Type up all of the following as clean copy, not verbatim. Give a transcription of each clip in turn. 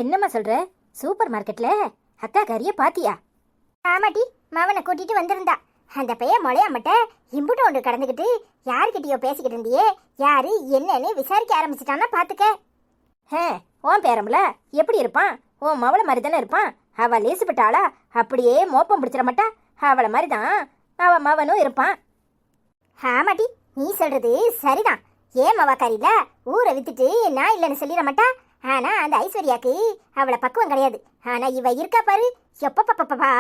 என்னம்மா சொல்ற? சூப்பர் மார்க்கெட்ல அக்கா கறிய பாத்தியா? ஆமாட்டி, மவனை கூட்டிட்டு வந்திருந்தா. அந்த பையன் முளையாமட்ட இம்புட்டு ஒன்று கடந்துக்கிட்டு யாருக்கிட்டயோ பேசிக்கிட்டு இருந்தியே, யாரு என்னன்னு விசாரிக்க ஆரம்பிச்சிட்டான்னா பாத்துக்க. உன் பேரம்ல எப்படி இருப்பான்? உன் மவளை மாதிரி தானே இருப்பான். அவ லேசுப்பட்டாளா? அப்படியே மோப்பம் பிடிச்சிட மாட்டா. அவளை மாதிரி தான் அவ மவனும் இருப்பான். ஆமாட்டி, நீ சொல்றது சரிதான். ஏன் மவாக்காரியில ஊரை வித்துட்டு நான் இல்லைன்னு சொல்லிட மாட்டா. ஆனா அந்த ஐஸ்வர்யாக்கு அவளை பக்குவம் கிடையாது. ஆனா இவ இருக்கா பாரு, எப்பப்பப்பப்பா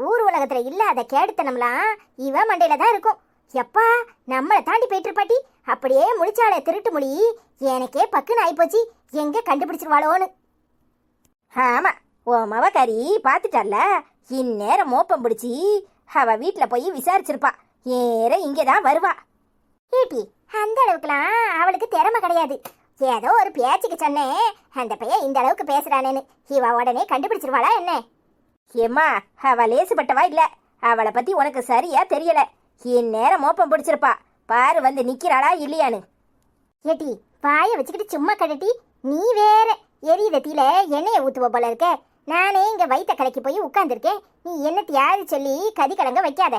ஊர் உலகத்துல இல்லாத கேடுத்தனம்லாம் இவ மண்டையில தான் இருக்கும். எப்பா நம்மளை தாண்டி போயிட்டு இருப்பாட்டி. அப்படியே முழிச்சாலே திருட்டு மொழி. எனக்கே பக்குன்னு ஆயிப்போச்சு, எங்க கண்டுபிடிச்சிருவாளோன்னு. ஆமா, உன் மவக்காரி பாத்துட்டால. இந்நேரம் மோப்பம் பிடிச்சி அவ வீட்டுல போய் விசாரிச்சிருப்பா. ஏற இங்கதான் வருவா. ஏட்டி, அந்த அளவுக்குலாம் அவளுக்கு திறமை கிடையாது. ஏதோ ஒரு பேச்சுக்கு சொன்னேன், அந்த பையன் இந்த அளவுக்கு பேசுறானேன்னு. இவ உடனே கண்டுபிடிச்சிருவாளா என்ன? ஏம்மா, அவ லேசுப்பட்டவா இல்ல. அவளை பத்தி உனக்கு சரியா தெரியல. இந்நேரம் மோப்பம் பிடிச்சிருப்பா. பாரு வந்து நிக்கிறாளா இல்லையான்னு. ஏட்டி, வாய வச்சுக்கிட்டு சும்மா கடட்டி. நீ வேற எரியுத தீல எண்ணெய ஊத்துவ போல இருக்க. நானே இங்க வயிற்ற கலக்கி போய் உட்கார்ந்துருக்கேன். நீ என்னத்தையாவது சொல்லி கதி கலங்க வைக்காத.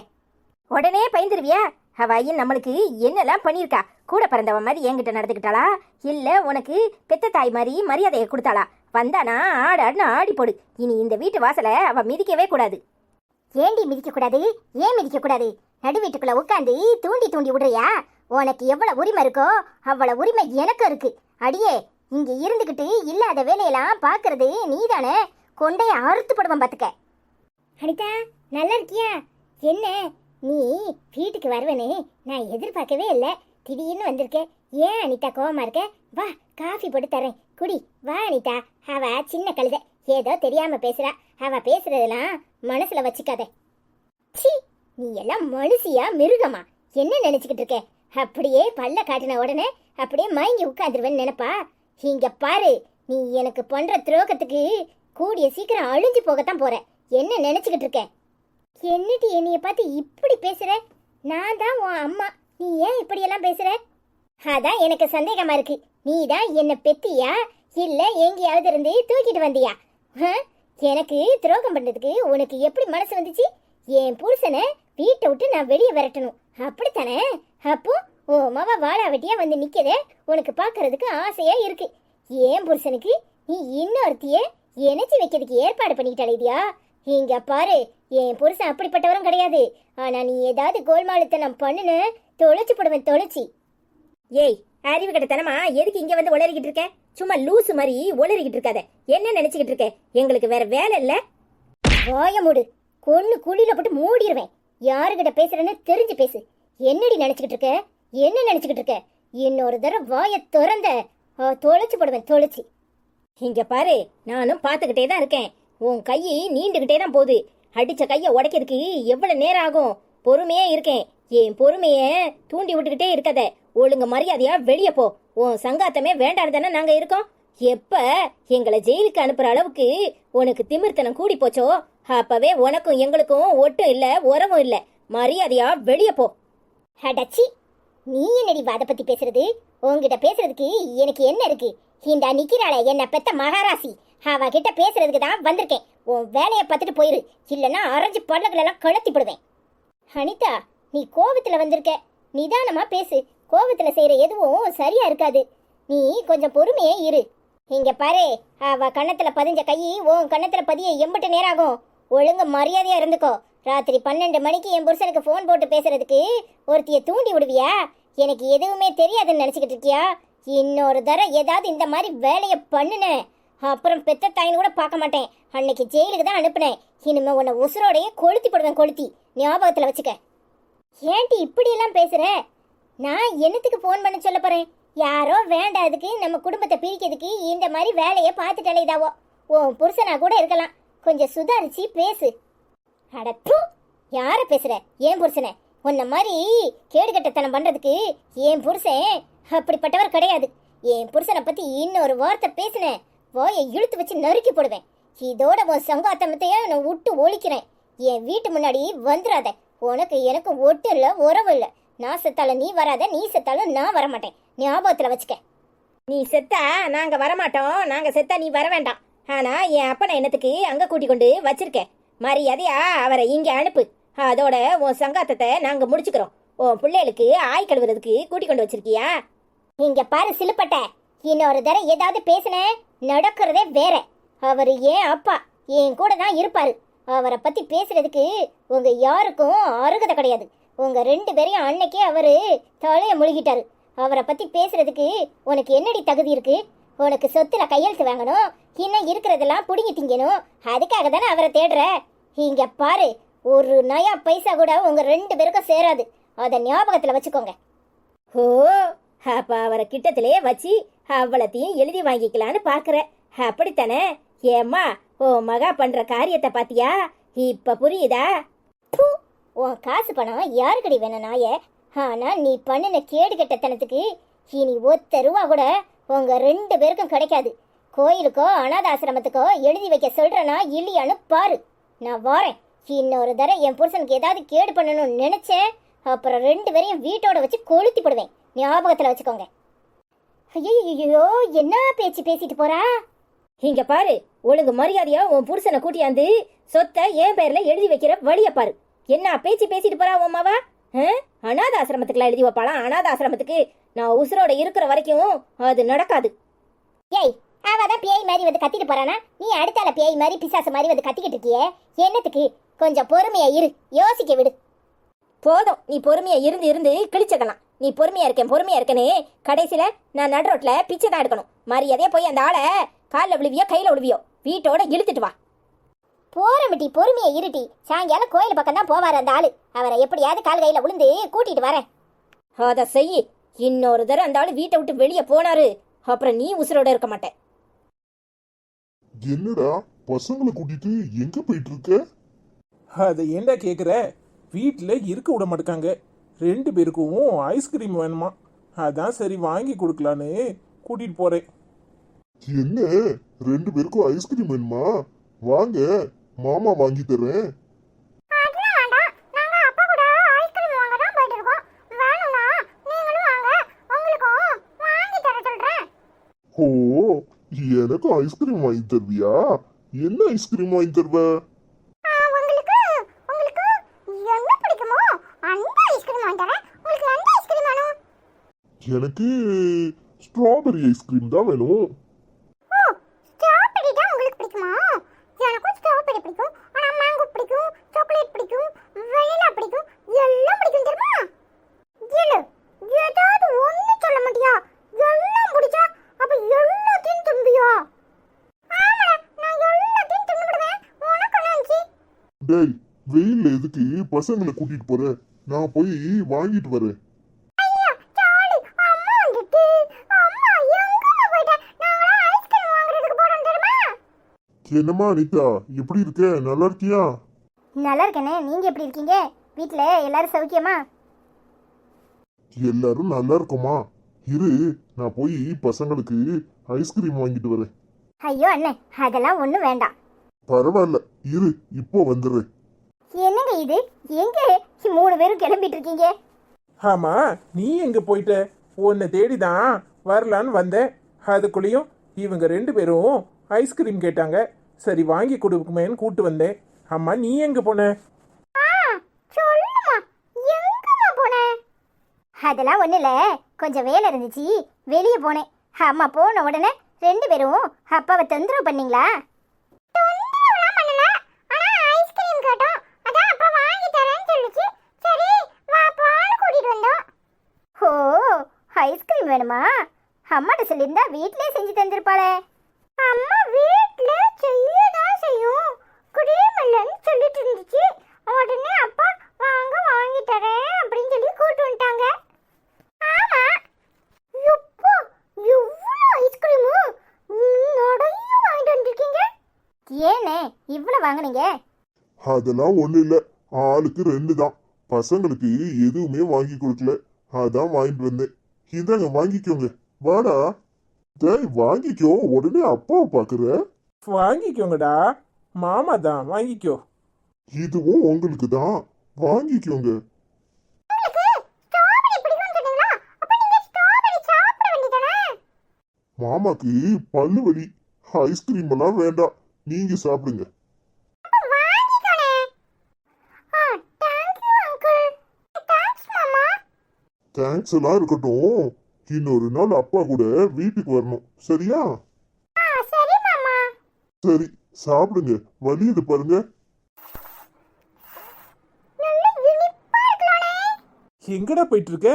உடனே பயந்துருவியா? அவ ஐயன் நம்மளுக்கு என்னெல்லாம் பண்ணியிருக்கா? கூட பிறந்தவ மாதிரி என்கிட்ட நடந்துக்கிட்டாளா? இல்ல உனக்கு பெத்த தாய் மாதிரி மரியாதையை கொடுத்தாளா? வந்தானா ஆடாடுன்னு ஆடி போடு. இனி இந்த வீட்டு வாசலை அவ மிதிக்கவே கூடாது. ஏண்டி மிதிக்க கூடாது? ஏன் மிதிக்க கூடாது? நடு வீட்டுக்குள்ள உட்காந்து தூண்டி தூண்டி விடுறியா? உனக்கு எவ்வளவு உரிமை இருக்கோ அவ்வளவு உரிமை எனக்கு இருக்கு. அடியே, இங்க இருந்துகிட்டு இல்லாத வேலையெல்லாம் பாக்குறது நீதானே. கொண்டைய அறுத்து படுவோம் பாத்துக்க. அனிதா, நல்லா இருக்கியா? என்ன நீ வீட்டுக்கு வருவனே நான் எதிர்பார்க்கவே இல்லை. திடீர்னு வந்திருக்கேன். ஏன் அனிதா கோவமா இருக்க? வா, காஃபி போட்டு தரேன், குடி. வா அனிதா. அவ சின்ன கழுதை, ஏதோ தெரியாம பேசுறா. அவ பேசுறதெல்லாம் மனசுல வச்சுக்காத. சி, நீ எல்லாம் மனுஷியா மிருகமா? என்ன நினைச்சுக்கிட்டு இருக்க? அப்படியே பல்ல காட்டின உடனே அப்படியே மயங்கி உட்காந்துருவேன்னு நினைப்பா? இங்க பாரு, நீ எனக்கு பண்ற துரோகத்துக்கு கூடிய சீக்கிரம் அழிஞ்சு போகத்தான் போற. என்ன நினைச்சுக்கிட்டு இருக்க? என்னடி என்னைய பார்த்து இப்படி பேசுற? நான் தான் உன் அம்மா, நீ ஏன் இப்படியெல்லாம் பேசுற? அதான் எனக்கு சந்தேகமா இருக்கு. நீ தான் என்ன பெத்தியா இல்ல எங்கேயாவது இருந்து தூக்கிட்டு வந்தியா? எனக்கு துரோகம் பண்றதுக்கு உனக்கு எப்படி மனசு வந்துச்சு? என் புருஷனை வீட்டை விட்டு நான் வெளியே விரட்டணும், அப்படித்தானே? அப்போ ஓ மவ வாழா வெட்டியா வந்து நிக்கதே உனக்கு பாக்குறதுக்கு ஆசையா இருக்கு. ஏன் புருஷனுக்கு நீ இன்னொருத்திய இணைச்சி வைக்கிறதுக்கு ஏற்பாடு பண்ணிக்கிட்டாலேதியா? இங்க பாரு, என் புருஷன் அப்படிப்பட்டவரும் கிடையாது. ஆனா நீ ஏதாவது கோல்மாலுத்தனம் பண்ணுன தொலைச்சு போடுவேன், தொலைச்சி. ஏய், அறிவு கட்டத்தனமா எதுக்கு இங்க வந்து உளறிக்கிட்டு இருக்க? சும்மா லூசு மாதிரி உளறிக்கிட்டு இருக்காத. என்ன நினைச்சுக்கிட்டு இருக்க? எங்களுக்கு வேற வேலை இல்ல. வாய மூடு, கொன்னு குழியில போட்டு மூடிடுவேன். யாருகிட்ட பேசுறேன்னு தெரிஞ்சு பேசு. என்னடி நினைச்சுக்கிட்டு இருக்க? என்ன நினைச்சுக்கிட்டு இருக்க? இன்னொரு தடவை வாய திறந்த தொலைச்சு போடுவேன், தொலைச்சி. இங்க பாரு, நானும் பாத்துக்கிட்டே தான் இருக்கேன். உன் கையை நீண்டுகிட்டே தான் போகுது. அடிச்ச கைய உடைக்கிறதுக்கு எவ்வளவு நேரம் ஆகும்? பொறுமையே இருக்கேன். என் பொறுமைய தூண்டி விட்டுக்கிட்டே இருக்காத. ஒழுங்கு மரியாதையா வெளியே போ. உன் சங்காத்தமே வேண்டாம் தானே நாங்க இருக்கோம். எப்ப எங்களை ஜெயிலுக்கு அனுப்புற அளவுக்கு உனக்கு திமிர்த்தனம் கூடி போச்சோ அப்பவே உனக்கும் எங்களுக்கும் ஒட்டும் இல்ல, உறவும் இல்ல. மரியாதையா வெளியே போ. அடச்சி, நீ என்னடி வாத பத்தி பேசுறது? உங்ககிட்ட பேசுறதுக்கு எனக்கு என்ன இருக்கு? இந்த நிக்கிறாளே என்ன பெத்த மகாராசி, அவ கிட்ட பேசுறதுக்கு தான் வந்திருக்கேன். உன் வேலையை பார்த்துட்டு போயிரு, இல்லைன்னா அரைஞ்சு பல்லகளெல்லாம் கழத்தி போடுவேன். அனிதா, நீ கோவத்துல வந்திருக்க, நிதானமா பேசு. கோவத்துல செய்யற எதுவும் சரியா இருக்காது. நீ கொஞ்சம் பொறுமையே இரு. இங்க பாரு, அவ கண்ணத்துல பதிஞ்ச கை உன் கண்ணத்துல பதிய எம்பிட்டு நேரம் ஆகும். ஒழுங்கு மரியாதையா இருந்துக்கோ. ராத்திரி 12 மணிக்கு என் புருஷனுக்கு போன் போட்டு பேசுறதுக்கு ஒருத்திய தூண்டி விடுவியா? எனக்கு எதுவுமே தெரியாதுன்னு நினைச்சுக்கிட்டு இருக்கியா? இன்னொரு தடவை ஏதாவது இந்த மாதிரி வேலையை பண்ணுன அப்புறம் பெத்த தாயின்னு கூட பார்க்க மாட்டேன். அன்னைக்கு ஜெயிலுக்கு தான் அனுப்புனேன். இனிமே உன்னை உசுரோடையே கொளுத்தி போடுவேன், கொளுத்தி. ஞாபகத்துல வச்சுக்க. ஏன்டி இப்படி எல்லாம் பேசுற? நான் என்னத்துக்கு போன் பண்ண சொல்ல போறேன்? யாரோ வேண்டாதுக்கு நம்ம குடும்பத்தை பிரிக்கிறதுக்கு இந்த மாதிரி வேலையை பார்த்துட்டாலே இதாவோ. உன் புருஷனா கூட இருக்கலாம். கொஞ்சம் சுதாரிச்சு பேசு. அடப்பு, யார பேசுற? ஏன் புருஷனை? உன்ன மாதிரி கேடுகட்டத்தனம் பண்றதுக்கு என் புருஷன் அப்படிப்பட்டவர் கிடையாது. என் புருஷனை பத்தி இன்னொரு வார்த்தை பேசினேன், வாயை இழுத்து வச்சு நறுக்கி போடுவேன். இதோட உன் சங்காத்தமத்தையே நான் விட்டு ஒழிக்கிறேன். என் வீட்டு முன்னாடி வந்துடாத. உனக்கு எனக்கு ஒட்டு இல்லை, உறவு இல்லை. நான் செத்தாலும் நீ வராத, நீ செத்தாலும் நான் வரமாட்டேன். ஞாபகத்துல வச்சுக்க. நீ செத்தா நாங்க வரமாட்டோம், நாங்க செத்தா நீ வர வேண்டாம். ஆனா என் அப்பனை என்னத்துக்கு அங்க கூட்டி கொண்டு வச்சிருக்கேன். மரியாதையா அவரை இங்க அனுப்பு. அதோட உன் சங்காத்தத்தை நாங்க முடிச்சுக்கிறோம். உன் பிள்ளைகளுக்கு ஆய் கழுவுறதுக்கு கூட்டி கொண்டு வச்சிருக்கியா? இங்க பாரு சிலுப்பட்ட, இன்னொரு தடவை ஏதாவது பேசின நடக்கிறதே வேற. அவர் ஏன் அப்பா என் கூட தான் இருப்பாரு. அவரை பத்தி பேசுறதுக்கு உங்க யாருக்கும் அருகதை கிடையாது. உங்க 2 பேரையும் அன்னைக்கே அவரு தலைய முழுகிட்டாரு. அவரை பத்தி பேசுறதுக்கு உனக்கு என்னடி தகுதி இருக்கு? உனக்கு சொத்துல கையெழுத்து வாங்கணும், இன்னும் இருக்கிறதெல்லாம் புடுங்கி திங்கணும். அதுக்காக தானே அவரை தேடுற. இங்க பாரு, ஒரு நயா பைசா கூட உங்க 2 பேருக்கும் சேராது. அதை ஞாபகத்துல வச்சுக்கோங்க. ஓ, அப்ப அவரை கிட்டத்திலே வச்சு அவ்வளத்தையும் எழுதி வாங்கிக்கலான்னு பாக்குற, அப்படித்தானே? ஏம்மா, ஓ மகா பண்ற காரியத்தை பாத்தியா? இப்ப புரியுதா? உன் காசு பணம் யாருக்கடி வேணும் நாயே? ஆனா நீ பண்ணின கேடு கெட்டத்தனத்துக்கு இனி 1 ரூபா கூட உங்க 2 பேருக்கும் கிடைக்காது. கோயிலுக்கோ அனாதாசிரமத்துக்கோ எழுதி வைக்க சொல்றனா இல்லையான்னு பாரு. நான் வாரேன். இன்னொரு தடவை என் புருஷனுக்கு ஏதாவது கேடு பண்ணணும்னு நினைச்சேன், அப்புறம் 2 பேரையும் வீட்டோட வச்சு கொளுத்தி போடுவேன். ஞாபகத்துல வச்சுக்கோங்க. ஐயோ, என்ன பேச்சு பேசிட்டு போறா? இங்க பாரு, ஒழுங்கு மரியாதையா உன் புருஷனை கூட்டியாந்து சொத்தை என் பேர்ல எழுதி வைக்கிற வழிய பாரு. என்ன பேச்சு பேசிட்டு போறா உன் மாவா? அனாதாசிரமத்துக்குலாம் எழுதி வைப்பாளாம். அனாதாசிரமத்துக்கு நான் உசுரோட இருக்கிற வரைக்கும் அது நடக்காது. ஏய், அவதான் பேய் மாதிரி வந்து கத்திட்டு போறானா? நீ அடுத்தால பேய் மாதிரி பிசாசு மாதிரி வந்து கத்திக்கிட்டு இருக்கியே, என்னத்துக்கு? கொஞ்சம் பொறுமையா இரு, யோசிக்க விடு. போதும், நீ பொறுமையா இருந்து இருந்து கிழிச்சதெல்லாம். நீ பொறுமையா இருக்கேன்னு கடைசியில நான் நடு ரோட்ல பிச்சை தான் எடுக்கணும். மரியாதையா போய் அந்த ஆளை காலில் விழுவியோ கையில விழுவியோ வீட்டோட இழுத்துட்டு வா. போறமிட்டி, பொறுமையா இருட்டி. சாயங்காலம் கோயில் பக்கம் தான் போவார் அந்த ஆளு. அவரை எப்படியாவது கால் கையில விழுந்து கூட்டிட்டு வரேன். அதை செய். இன்னொரு தடவை அந்த ஆளு வீட்டை விட்டு வெளியே போனாரு, அப்புறம் நீ உசுரோட இருக்க மாட்டேன். என்னடா பசங்களை கூட்டிட்டு எங்க போயிட்டு இருக்க? அதை ஏண்டா கேட்குற? வீட்டில் இருக்க விட மாட்டாங்க. 2 பேருக்கும் ஐஸ்கிரீம் வேணுமா? அதான் சரி வாங்கி கொடுக்கலான்னு கூட்டிட்டு போறேன். என்ன 2 பேருக்கும் ஐஸ்கிரீம் வேணுமா? வாங்க, மாமா வாங்கி தரேன். ஓ, எனக்கும் ஐஸ்கிரீம் வாங்கி தருவியா? என்ன ஐஸ்கிரீம் வாங்கி தருவ? எனக்கு ஸ்ட்ராபெரி ஐஸ்கிரீம் தான் வேணும். டேய், வெயில்ல எதுக்கு பசங்களை கூட்டிட்டு போற? நான் போய் வாங்கிட்டு வரேன். என்னம்மா அனிதா, எப்படி இருக்க? நல்லா இருக்கியா? நல்லா இருக்கேனே, நீங்க எப்படி இருக்கீங்க? வீட்டுல எல்லாரும் சௌக்கியமா? எல்லாரும் நல்லா இருக்கோமா? இரு, நான் போய் பசங்களுக்கு ஐஸ்கிரீம் வாங்கிட்டு வரேன். ஐயோ அண்ணே, அதெல்லாம் ஒண்ணும் வேண்டாம். பரவாயில்ல, இரு, இப்போ வந்துடுறேன். என்னங்க இது? எங்க 3 பேரும் கிளம்பிட்டு இருக்கீங்க? ஆமா, நீ எங்க போயிட்ட? உன்னை தேடி தான் வரலான்னு வந்தேன். அதுக்குள்ளேயும் இவங்க 2 பேரும் ஐஸ்கிரீம் கேட்டாங்க. சரி வாங்கி கொடுக்குமேன்னு கூட்டு வந்தேன். அம்மா, நீ எங்க போன? அதெல்லாம் ஒண்ணு இல்ல, கொஞ்சம் வேலை இருந்துச்சு, வெளியே போனேன். அம்மா போன உடனே 2 பேரும் அப்பாவை தொந்தரவு பண்ணீங்களா? ஓ, ஐஸ்கிரீம் வேணுமா? அம்மாட்ட சொல்லியிருந்தா வீட்லயே செஞ்சு தந்திருப்பாளே. அம்மா வீட்ல செய்யதான் செய்யும், குடியமல்லன்னு சொல்லிட்டு இருந்துச்சு. உடனே அப்பா வாங்க வாங்கி தரேன் அப்படின்னு சொல்லி கூட்டு வந்துட்டாங்க. ஆமா, எப்போ இவ்வளோ ஐஸ்கிரீமும் நிறைய வாங்கிட்டு வந்திருக்கீங்க? ஏனே இவ்வளோ வாங்குனீங்க? அதெல்லாம் ஒண்ணு இல்ல, ஆளுக்கு 2 தான். பசங்களுக்கு எதுவுமே வாங்கி கொடுக்கல, அதான் வாங்கிட்டு வந்தேன். இந்தாங்க வாங்கிக்கோங்க. வாடா. டேய், வாங்கிக்கோ, உடனே அப்பாவை பாக்குற. வாங்கிக்கோங்கடா, மாமா தான், வாங்கிக்கோ. இதுவும் உங்களுக்கு தான், வாங்கிக்கோங்க. மாமாக்கு பல்லு வலி, ஐஸ்கிரீம் எல்லாம் வேண்டாம், நீங்க சாப்பிடுங்க. வாங்கிக்கோனே. Thank you uncle. தேங்க்ஸ் மாமா. தேங்க்ஸ் எல்லாம் இருக்கட்டும், இன்னொரு நாள் அப்பா கூட வீட்டுக்கு வரணும், சரியா? சரி மாமா. சரி, சாப்பிடுங்க. வலியுது பாருங்க. நல்ல இனிப்பா இருக்கலானே. எங்கடா போயிட்டு இருக்க?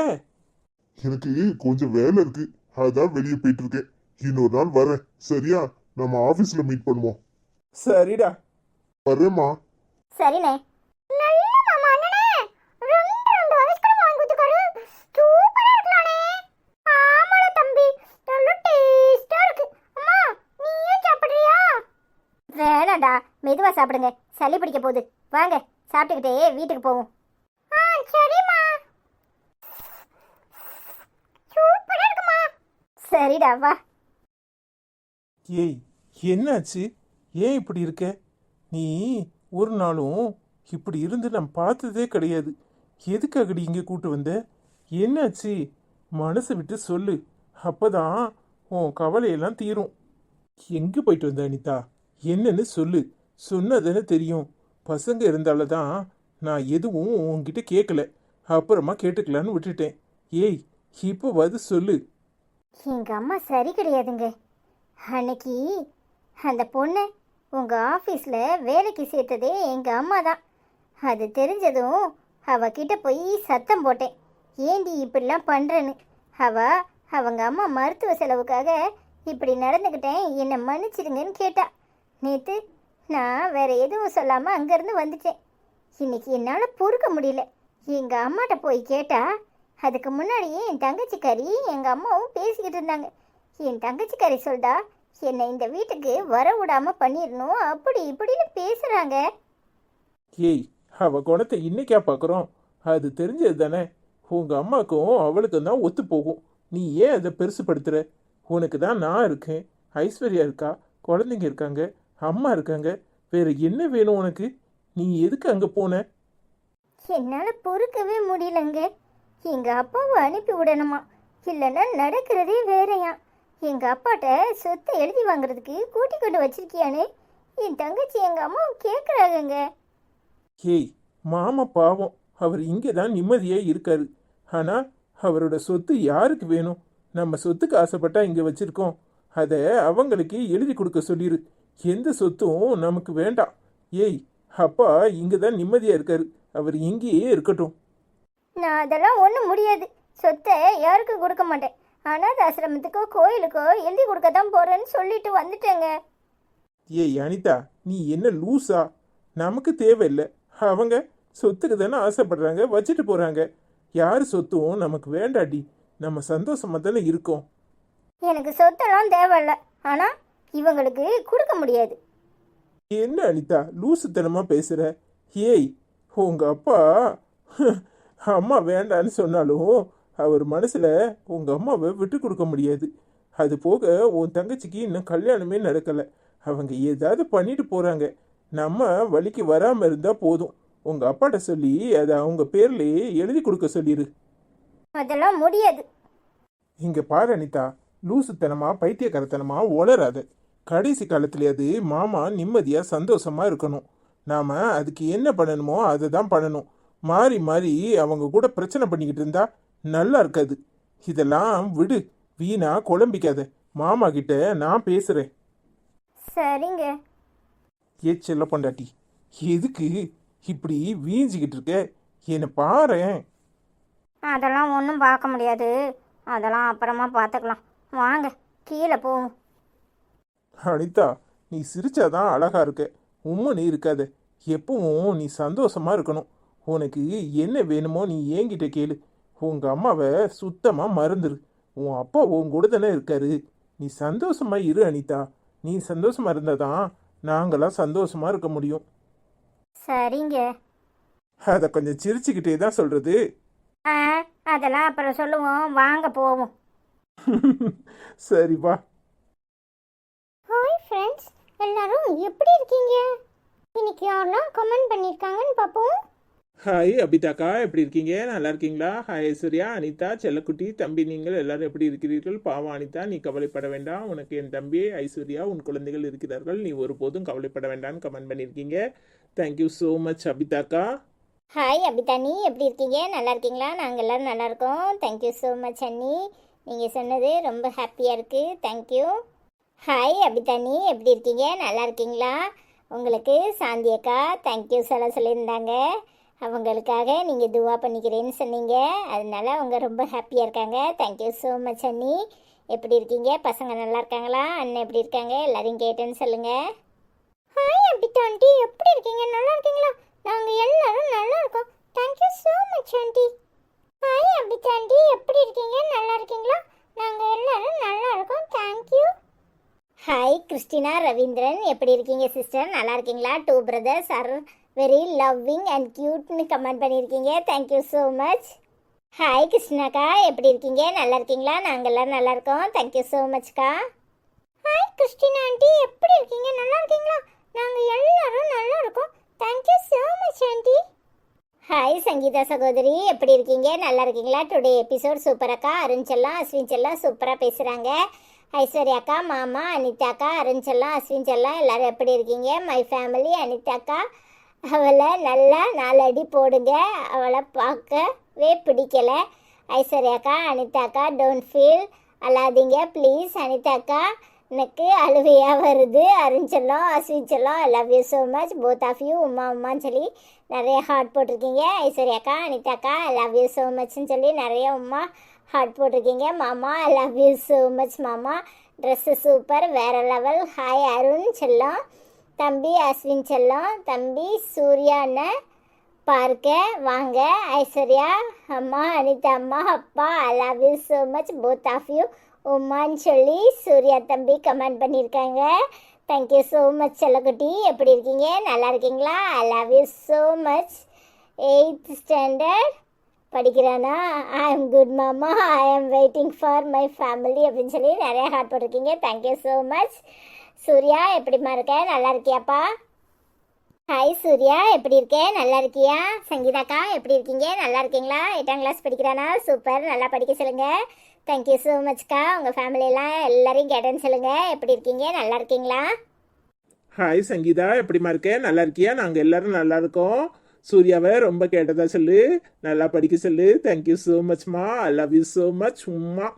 எனக்கு கொஞ்சம் வேலை இருக்கு, அதான் வெளியே போயிட்டு இருக்கேன். இன்னொரு நாள் வரேன், சரியா? நம்ம ஆபீஸ்ல மீட் பண்ணுவோம். சரிடா. வரேம்மா. சரிண்ணே. நல்ல மாமா அண்ணனே. ரெண்டு ஐஸ்கிரீம் வாங்கி கொடுத்துக்காரு. சூப்பரா இருக்கலானே. ஆமாடா தம்பி, நல்ல டேஸ்டா இருக்கு. அம்மா நீயும் சாப்பிடுறியா? வேணாண்டா, மெதுவா சாப்பிடுங்க, சளி பிடிக்க போகுது. வாங்க சாப்பிட்டுக்கிட்டே வீட்டுக்கு போவோம். சரிம்மா. சூப்பரா இருக்குமா. சரிடா வா. ஏய், என்னாச்சு? ஏன் இப்படி இருக்க? நீ ஒரு நாளும் இப்படி இருந்து நான் பார்த்ததே கிடையாது. எதுக்காகடி இங்கே கூட்டு வந்த? என்னாச்சு? மனசை விட்டு சொல்லு, அப்பதான் உன் கவலையெல்லாம் தீரும். எங்கே போயிட்டு வந்த அனிதா? என்னன்னு சொல்லு, சொன்னதானே தெரியும். பசங்க இருந்தால தான் நான் எதுவும் உன்கிட்ட கேட்கல, அப்புறமா கேட்டுக்கலான்னு விட்டுட்டேன். ஏய், இப்போவாது சொல்லு. எங்க அம்மா சரி கிடையாதுங்க. அன்னைக்கு அந்த பொண்ணை உங்க ஆஃபீஸில் வேலைக்கு சேர்த்ததே எங்க அம்மா தான். அது தெரிஞ்சதும் அவகிட்ட போய் சத்தம் போட்டேன், ஏண்டி இப்படிலாம் பண்ணுறேன்னு. அவங்க அம்மா மருத்துவ செலவுக்காக இப்படி நடந்துக்கிட்டேன், என்னை மன்னிச்சிடுங்கன்னு கேட்டா. நேற்று நான் வேற எதுவும் சொல்லாமல் அங்கேருந்து வந்துட்டேன். இன்னைக்கு என்னால் பொறுக்க முடியல. எங்கள் அம்மாட்ட போய் கேட்டா, அதுக்கு முன்னாடியே என் தங்கச்சிக்காரி எங்கள் அம்மாவும் பேசிக்கிட்டு இருந்தாங்க. என் தங்கச்சிக்காரி சொல்டா, என்னை இந்த வீட்டுக்கு வர விடாம பண்ணிடணும், அப்படி இப்படின்னு பேசுகிறாங்க. ஏய், அவ குணத்தை இன்னைக்கா பார்க்குறோம்? அது தெரிஞ்சது தானே. உங்கள் அம்மாக்கும் அவளுக்கும் தான் ஒத்து போகும். நீ ஏன் அதை பெருசுப்படுத்துகிற? உனக்கு தான் நான் இருக்கேன், ஐஸ்வர்யா இருக்கா, குழந்தைங்க இருக்காங்க, அம்மா இருக்காங்க. வேற என்ன வேணும் உனக்கு? நீ எதுக்கு அங்கே போன? என்னால் பொறுக்கவே முடியலங்க. எங்கள் அப்பாவை அனுப்பி விடணுமா, இல்லைன்னா நடக்கிறதே வேறையா. எங்கள் அப்பாட்ட சொத்தை எழுதி வாங்குறதுக்கு கூட்டி கொண்டு வச்சிருக்கியான்னு என் தங்கச்சி எங்கள் அம்மாவும் கேட்குறாங்கங்க. ஏய், மாமா பாவம், அவர் இங்கே தான் நிம்மதியாக இருக்காரு. ஆனால் அவரோட சொத்து யாருக்கு வேணும்? நம்ம சொத்துக்கு ஆசைப்பட்டா இங்கே வச்சிருக்கோம், அதை அவங்களுக்கு எழுதி கொடுக்க சொல்லிடு. எந்த சொத்தும் நமக்கு வேண்டாம். ஏய், அப்பா இங்கே தான் நிம்மதியாக இருக்காரு, அவர் இங்கேயே இருக்கட்டும். நான் அதெல்லாம் ஒன்றும் முடியாது. சொத்தை யாருக்கும் கொடுக்க மாட்டேன். அனாத ஆசிரமத்துக்கோ கோயிலுக்கோ எழுதி கொடுக்க தான் போகிறேன்னு சொல்லிட்டு வந்துட்டேங்க. ஏய் அனிதா, நீ என்ன லூஸா? நமக்கு தேவையில்லை, அவங்க சொத்துக்கு தானே ஆசைப்படுறாங்க, வச்சுட்டு போகிறாங்க. யார் சொத்தும் நமக்கு வேண்டாடி, நம்ம சந்தோஷமாக தானே இருக்கோம். எனக்கு சொத்தெல்லாம் தேவையில்ல, ஆனால் இவங்களுக்கு கொடுக்க முடியாது. என்ன அனிதா லூசுத்தனமாக பேசுகிற? ஏய், உங்கள் அப்பா அம்மா வேண்டான்னு சொன்னாலும் அவர் மனசில் உங்கள் அம்மாவை விட்டு கொடுக்க முடியாது. அது போக உன் தங்கச்சிக்கு இன்னும் கல்யாணமே நடக்கலை. அவங்க ஏதாவது பண்ணிட்டு போகிறாங்க. நம்ம வழிக்கு வராமல் இருந்தால் போதும். உங்கள் அப்பாட்ட சொல்லி அதை அவங்க பேர்லேயே எழுதி கொடுக்க சொல்லிடு. அதெல்லாம் முடியாது. இங்கே பாரு அனிதா, லூசுத்தனமாக பைத்தியக்காரத்தனமாக உளராத. கடைசி காலத்துலேயாவது மாமா நிம்மதியாக சந்தோஷமாக இருக்கணும். நாம் அதுக்கு என்ன பண்ணணுமோ அதை தான் பண்ணணும். மாறி மாறி அவங்க கூட பிரச்சனை பண்ணிக்கிட்டு இருந்தா நல்லா இருக்காது. இதெல்லாம் விடு, வீணா குழம்பிக்காத. மாமா கிட்ட நான் பேசுகிறேன். சரிங்க. ஏ செல்ல பொண்டாட்டி, எதுக்கு இப்படி வீஞ்சிக்கிட்டு இருக்க? என்னை பாரேன். அதெல்லாம் ஒன்றும் பார்க்க முடியாது, அதெல்லாம் அப்புறமா பார்த்துக்கலாம். வாங்க கீழே போவோம். அனிதா, நீ சிரிச்சாதான் அழகா இருக்க, உம்முன்னு இருக்காத. எப்பவும் நீ சந்தோஷமா இருக்கணும். உனக்கு என்ன வேணுமோ நீ என்கிட்ட கேளு. உங்க அம்மாவை சுத்தமா மறந்துரு. உன் அப்பா உன் கூட தானே இருக்காரு. நீ சந்தோஷமா இரு அனிதா. நீ சந்தோஷமா இருந்தாதான் நாங்களாம் சந்தோஷமா இருக்க முடியும். சரிங்க. அதை கொஞ்சம் சிரிச்சுக்கிட்டே தான் சொல்றது. அதெல்லாம் அப்புறம் சொல்லுவோம், வாங்க போவோம். சரி வா. ஹாய் ஃப்ரெண்ட்ஸ், எல்லாரும் எப்படி இருக்கீங்க? இன்னைக்கு யாரெல்லாம் கமெண்ட் பண்ணியிருக்காங்கன்னு பார்ப்போம். ஹாய் அபிதாக்கா, எப்படி இருக்கீங்க? நல்லா இருக்கீங்களா? ஹாய் ஐஸ்வர்யா, அனிதா, செல்லக்குட்டி, தம்பி, நீங்கள் எல்லாரும் எப்படி இருக்கிறீர்கள்? பாவம் அனிதா, நீ கவலைப்பட வேண்டாம். உனக்கு என் தம்பி ஐஸ்வர்யா, உன் குழந்தைகள் இருக்கிறார்கள். நீ ஒருபோதும் கவலைப்பட வேண்டாம்னு கமெண்ட் பண்ணியிருக்கீங்க. தேங்க்யூ ஸோ மச் அபிதாக்கா. ஹாய் அபிதானி, எப்படி இருக்கீங்க? நல்லா இருக்கீங்களா? நாங்கள் எல்லோரும் நல்லா இருக்கோம். தேங்க்யூ ஸோ மச் அண்ணி. நீங்கள் சொன்னது ரொம்ப ஹாப்பியாக இருக்குது. தேங்க்யூ. ஹாய் அபிதானி, எப்படி இருக்கீங்க? நல்லா இருக்கீங்களா? உங்களுக்கு சாந்தி அக்கா தேங்க்யூ சொல்லியிருந்தாங்க. அவங்களுக்காக நீங்கள் துவா பண்ணிக்கிறேன்னு சொன்னீங்க. அதனால அவங்க ரொம்ப ஹாப்பியாக இருக்காங்க. தேங்க்யூ ஸோ மச் அண்ணி. எப்படி இருக்கீங்க? பசங்க நல்லா இருக்காங்களா? அண்ணன் எப்படி இருக்காங்க? எல்லாரையும் கேட்டேன்னு சொல்லுங்கள். ஹாய் அபிதா ஆண்டி, எப்படி இருக்கீங்க? நல்லா இருக்கீங்களா? நாங்கள் எல்லாரும் நல்லா இருக்கோம். Thank you so much aunty. Hi Abitha aunty, எப்படி இருக்கீங்க? நல்லா இருக்கீங்களா? நாங்கள் எல்லாரும் நல்லா இருக்கோம். தேங்க்யூ. ஹாய் கிறிஸ்டினா ரவீந்திரன், எப்படி இருக்கீங்க சிஸ்டர்? நல்லா இருக்கீங்களா? Two brothers are very loving and க்யூட்னு கமெண்ட் பண்ணியிருக்கீங்க. Thank you so much. ஹாய் கிருஷ்ணாக்கா, எப்படி இருக்கீங்க? நல்லா இருக்கீங்களா? நாங்கள் எல்லோரும் நல்லா இருக்கோம். தேங்க்யூ ஸோ மச்க்கா. ஹாய் கிறிஸ்டினா ஆண்டி, எப்படி இருக்கீங்க? நல்லா இருக்கீங்களா? நாங்கள் எல்லாரும் நல்லா இருக்கோம். Thank you so much aunty. Hi Sangeetha சகோதரி, எப்படி இருக்கீங்க? நல்லா இருக்கீங்களா? டுடே எபிசோட் சூப்பர் அக்கா. அருண் செல்லம், அஸ்வின் செல்லம் சூப்பராக பேசுகிறாங்க. ஐஸ்வர்யாக்கா, மாமா, அனிதாக்கா, அருண் செல்லம், அஸ்வின் செல்லம் எல்லாரும் எப்படி இருக்கீங்க? மை ஃபேமிலி, அனிதாக்கா அவளை நல்லா 4 அடி போடுங்க. அவளை பார்க்கவே பிடிக்கல. ஐஸ்வர்யாக்கா, அனிதாக்கா டோன்ட் ஃபீல், அழாதீங்க ப்ளீஸ். அனிதாக்கா எனக்கு அழுவையாக வருது. அருஞ்செல்லம், அஸ்விச்செல்லம், I love you so much both of you. உமான்னு சொல்லி நிறைய ஹார்ட் போட்டிருக்கீங்க. ஐஸ்வர்யாக்கா, அனிதாக்கா ஐ லவ் யூ ஸோ மச்ன்னு சொல்லி நிறைய உமா ஹார்ட் போட்டிருக்கீங்க. மாமா I love you so much மாமா. ட்ரெஸ்ஸு சூப்பர், வேறு லெவல். ஹாய் அருண் செல்லம், தம்பி அஸ்வின் செல்லம், தம்பி சூர்யான்னு பார்க்க வாங்க. ஐஸ்வர்யா அம்மா, அனிதா அம்மா, அப்பா I love you so much both of you உமான்னு சொல்லி சூர்யா தம்பி கமெண்ட் பண்ணியிருக்காங்க. தேங்க்யூ ஸோ மச் செல்லக்குட்டி, எப்படி இருக்கீங்க? நல்லா இருக்கீங்களா? I love you so much. 8th standard படிக்கிறானா? ஐ எம் குட் மாமா, I am waiting for my family அப்படின்னு சொல்லி நிறைய ஹார்ட் போட்டிருக்கீங்க. Thank you so much. சூர்யா எப்படிம்மா இருக்க? நல்லா இருக்கியாப்பா? ஹாய் சூர்யா, எப்படி இருக்கேன்? நல்லா இருக்கியா? சங்கீதாக்கா எப்படி இருக்கீங்க? நல்லா இருக்கீங்களா? 8ஆம் கிளாஸ் படிக்கிறானா? சூப்பர், நல்லா படிக்க சொல்லுங்கள். தேங்க்யூ ஸோ மச்க்கா. உங்கள் ஃபேமிலியெல்லாம் எல்லாரையும் கேட்டேன்னு சொல்லுங்கள். எப்படி இருக்கீங்க? நல்லா இருக்கீங்களா? ஹாய் சங்கீதா, எப்படிமா இருக்க? நல்லா இருக்கியா? நாங்கள் எல்லாரும் நல்லா இருக்கோம். சூர்யாவை ரொம்ப கேட்டதா சொல்லு, நல்லா படிக்க சொல்லு. தேங்க்யூ ஸோ மச்மா, I love you so much உம்மா.